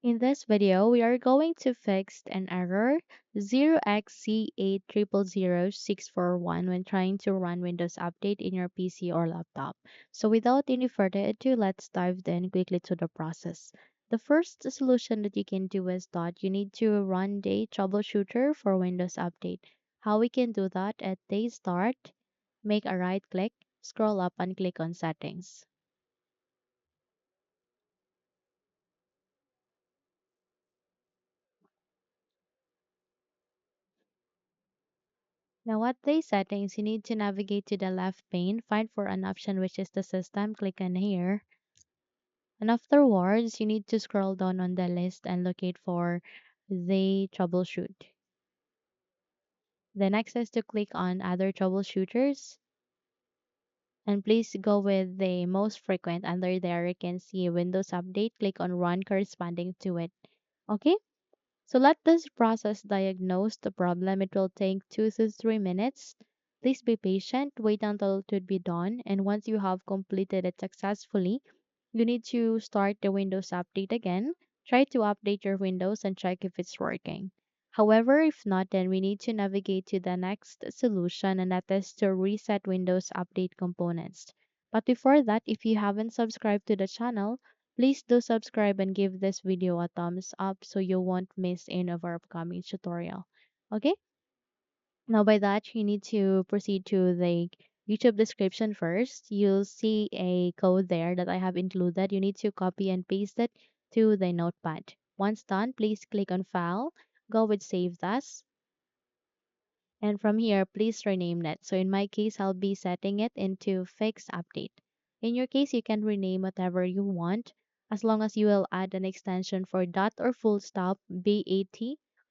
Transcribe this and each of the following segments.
In this video, we are going to fix an error 0xc8000641 when trying to run Windows Update in your PC or laptop. So without any further ado, let's dive then quickly to the process. The first solution that you can do is that you need to run the troubleshooter for Windows Update. How we can do that? At day start, make a right click, scroll up and click on settings. Now at the settings, you need to navigate to the left pane, find for an option which is the system, click on here. And afterwards, you need to scroll down on the list and locate for the troubleshoot. The next is to click on other troubleshooters and please go with the most frequent. Under there, you can see Windows Update, click on run corresponding to it. Okay? So let this process diagnose the problem. It will take 2 to 3 minutes. Please be patient, wait until it would be done, and once you have completed it successfully, you need to start the Windows update again. Try to update your Windows and check if it's working. However, if not, then we need to navigate to the next solution, and that is to reset Windows Update components. But before that, if you haven't subscribed to the channel, please do subscribe and give this video a thumbs up so you won't miss any of our upcoming tutorial. Okay? Now by that, you need to proceed to the YouTube description first. You'll see a code there that I have included. You need to copy and paste it to the notepad. Once done, please click on File, go with Save As, and from here, please rename it. So in my case, I'll be setting it into Fix Update. In your case, you can rename whatever you want as long as you will add an extension for dot or full stop, BAT,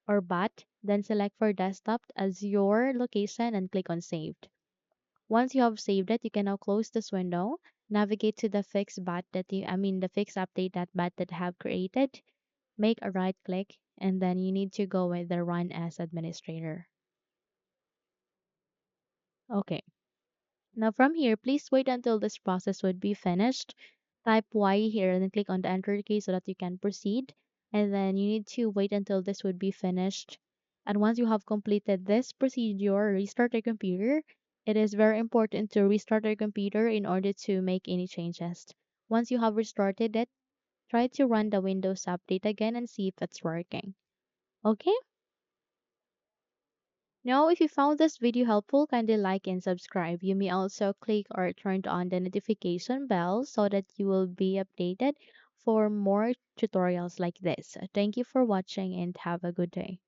or BAT, then select for desktop as your location and click on Saved. Once you have saved it, you can now close this window, navigate to the fix bat that the fix update that bat that I have created, make a right click, and then you need to go with the run as administrator. Okay. Now from here, please wait until this process would be finished. Type Y here and then click on the enter key so that you can proceed. And then you need to wait until this would be finished. And once you have completed this procedure, restart your computer. It is very important to restart your computer in order to make any changes. Once you have restarted it, try to run the Windows update again and see if it's working. Okay? Now, if you found this video helpful, kindly like and subscribe. You may also click or turn on the notification bell so that you will be updated for more tutorials like this. Thank you for watching and have a good day.